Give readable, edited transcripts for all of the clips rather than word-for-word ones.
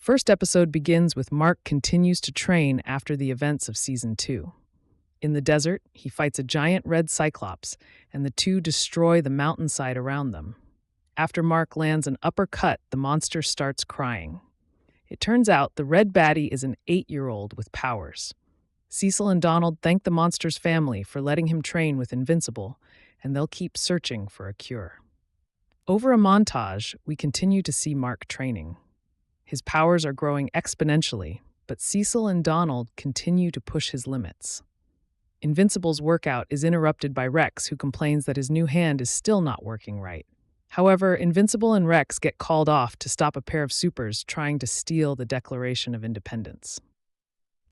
First episode begins with Mark continues to train after the events of Season 2. In the desert, he fights a giant red cyclops, and the two destroy the mountainside around them. After Mark lands an uppercut, the monster starts crying. It turns out the red baddie is an 8-year-old with powers. Cecil and Donald thank the monster's family for letting him train with Invincible, and they'll keep searching for a cure. Over a montage, we continue to see Mark training. His powers are growing exponentially, but Cecil and Donald continue to push his limits. Invincible's workout is interrupted by Rex, who complains that his new hand is still not working right. However, Invincible and Rex get called off to stop a pair of supers trying to steal the Declaration of Independence.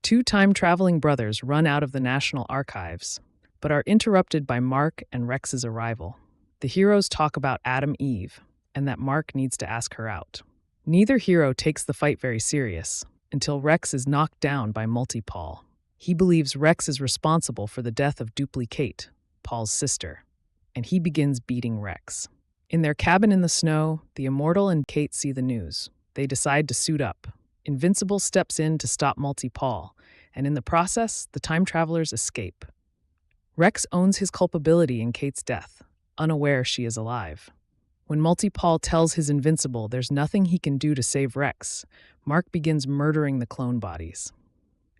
Two time-traveling brothers run out of the National Archives, but are interrupted by Mark and Rex's arrival. The heroes talk about Adam Eve, and that Mark needs to ask her out. Neither hero takes the fight very serious, until Rex is knocked down by Multi-Paul. He believes Rex is responsible for the death of Dupli-Kate, Paul's sister, and he begins beating Rex. In their cabin in the snow, the Immortal and Kate see the news. They decide to suit up. Invincible steps in to stop Multi-Paul, and in the process, the time travelers escape. Rex owns his culpability in Kate's death, unaware she is alive. When Multi-Paul tells his Invincible there's nothing he can do to save Rex, Mark begins murdering the clone bodies.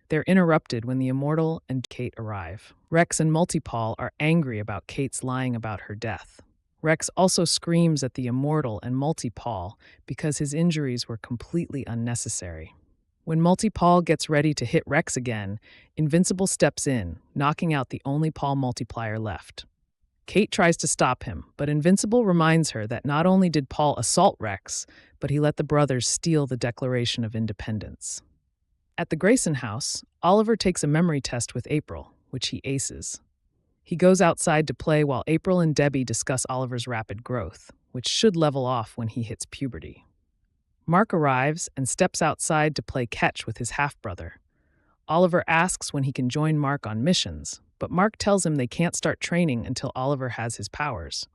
They're interrupted when the Immortal and Kate arrive. Rex and Multi-Paul are angry about Kate's lying about her death. Rex also screams at the Immortal and Multi-Paul because his injuries were completely unnecessary. When Multi-Paul gets ready to hit Rex again, Invincible steps in, knocking out the only Paul multiplier left. Kate tries to stop him, but Invincible reminds her that not only did Paul assault Rex, but he let the brothers steal the Declaration of Independence. At the Grayson house, Oliver takes a memory test with April, which he aces. He goes outside to play while April and Debbie discuss Oliver's rapid growth, which should level off when he hits puberty. Mark arrives and steps outside to play catch with his half-brother. Oliver asks when he can join Mark on missions, but Mark tells him they can't start training until Oliver has his powers.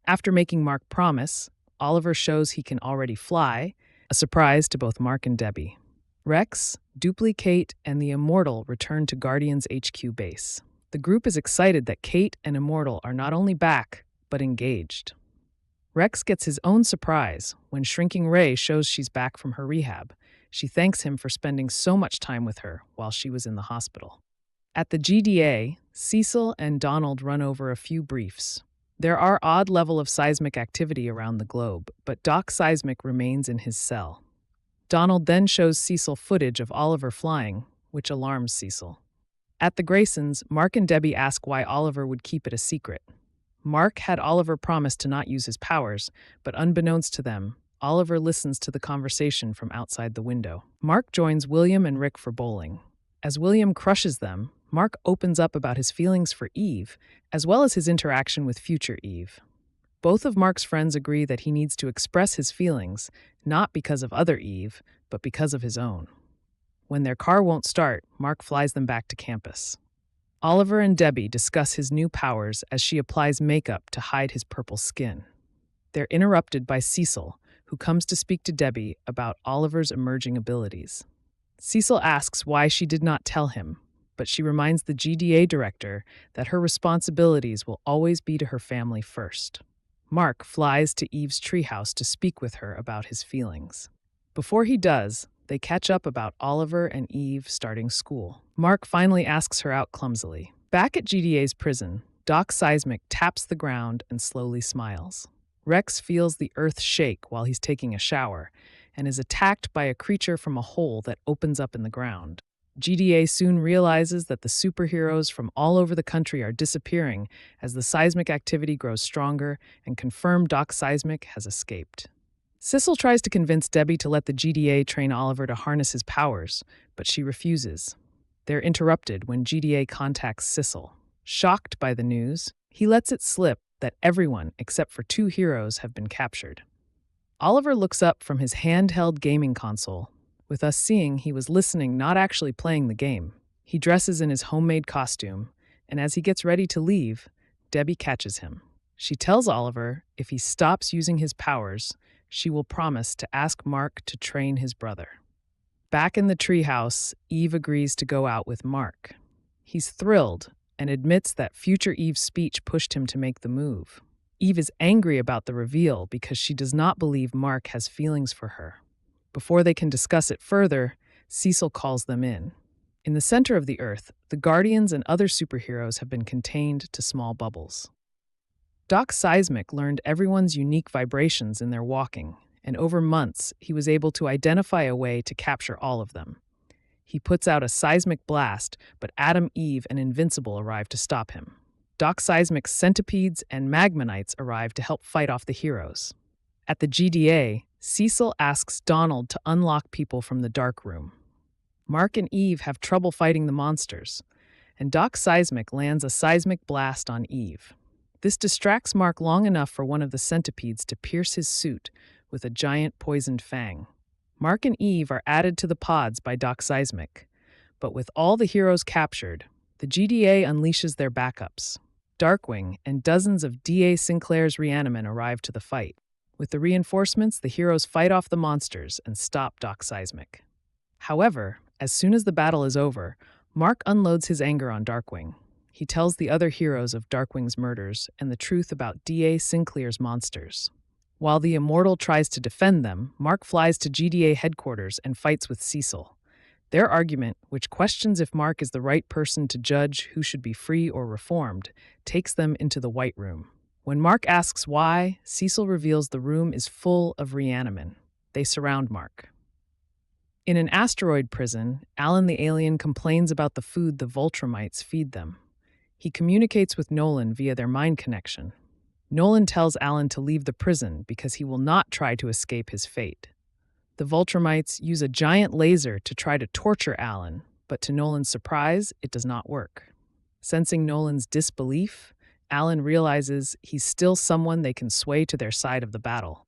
After making Mark promise, Oliver shows he can already fly, a surprise to both Mark and Debbie. Rex, Dupli-Kate, and the Immortal return to Guardians HQ base. The group is excited that Kate and Immortal are not only back, but engaged. Rex gets his own surprise when Shrinking Ray shows she's back from her rehab. She thanks him for spending so much time with her while she was in the hospital. At the GDA, Cecil and Donald run over a few briefs. There are odd level of seismic activity around the globe, but Doc Seismic remains in his cell. Donald then shows Cecil footage of Oliver flying, which alarms Cecil. At the Graysons, Mark and Debbie ask why Oliver would keep it a secret. Mark had Oliver promise to not use his powers, but unbeknownst to them, Oliver listens to the conversation from outside the window. Mark joins William and Rick for bowling. As William crushes them, Mark opens up about his feelings for Eve, as well as his interaction with future Eve. Both of Mark's friends agree that he needs to express his feelings, not because of other Eve, but because of his own. When their car won't start, Mark flies them back to campus. Oliver and Debbie discuss his new powers as she applies makeup to hide his purple skin. They're interrupted by Cecil, who comes to speak to Debbie about Oliver's emerging abilities. Cecil asks why she did not tell him, but she reminds the GDA director that her responsibilities will always be to her family first. Mark flies to Eve's treehouse to speak with her about his feelings. Before he does, they catch up about Oliver and Eve starting school. Mark finally asks her out clumsily. Back at GDA's prison, Doc Seismic taps the ground and slowly smiles. Rex feels the earth shake while he's taking a shower and is attacked by a creature from a hole that opens up in the ground. GDA soon realizes that the superheroes from all over the country are disappearing as the seismic activity grows stronger and confirm Doc Seismic has escaped. Cecil tries to convince Debbie to let the GDA train Oliver to harness his powers, but she refuses. They're interrupted when GDA contacts Cecil. Shocked by the news, he lets it slip that everyone except for two heroes have been captured. Oliver looks up from his handheld gaming console, with us seeing he was listening, not actually playing the game. He dresses in his homemade costume, and as he gets ready to leave, Debbie catches him. She tells Oliver if he stops using his powers, she will promise to ask Mark to train his brother. Back in the treehouse, Eve agrees to go out with Mark. He's thrilled and admits that future Eve's speech pushed him to make the move. Eve is angry about the reveal because she does not believe Mark has feelings for her. Before they can discuss it further, Cecil calls them in. In the center of the Earth, the Guardians and other superheroes have been contained to small bubbles. Doc Seismic learned everyone's unique vibrations in their walking, and over months, he was able to identify a way to capture all of them. He puts out a seismic blast, but Adam, Eve, and Invincible arrive to stop him. Doc Seismic's centipedes and magmanites arrive to help fight off the heroes. At the GDA, Cecil asks Donald to unlock people from the dark room. Mark and Eve have trouble fighting the monsters, and Doc Seismic lands a seismic blast on Eve. This distracts Mark long enough for one of the centipedes to pierce his suit with a giant poisoned fang. Mark and Eve are added to the pods by Doc Seismic, but with all the heroes captured, the GDA unleashes their backups. Darkwing and dozens of D.A. Sinclair's Reanimen arrive to the fight. With the reinforcements, the heroes fight off the monsters and stop Doc Seismic. However, as soon as the battle is over, Mark unloads his anger on Darkwing. He tells the other heroes of Darkwing's murders and the truth about D.A. Sinclair's monsters. While the Immortal tries to defend them, Mark flies to GDA headquarters and fights with Cecil. Their argument, which questions if Mark is the right person to judge who should be free or reformed, takes them into the White Room. When Mark asks why, Cecil reveals the room is full of Reanimen. They surround Mark. In an asteroid prison, Alan the alien complains about the food the Voltrumites feed them. He communicates with Nolan via their mind connection. Nolan tells Alan to leave the prison because he will not try to escape his fate. The Voltrumites use a giant laser to try to torture Alan, but to Nolan's surprise, it does not work. Sensing Nolan's disbelief, Alan realizes he's still someone they can sway to their side of the battle.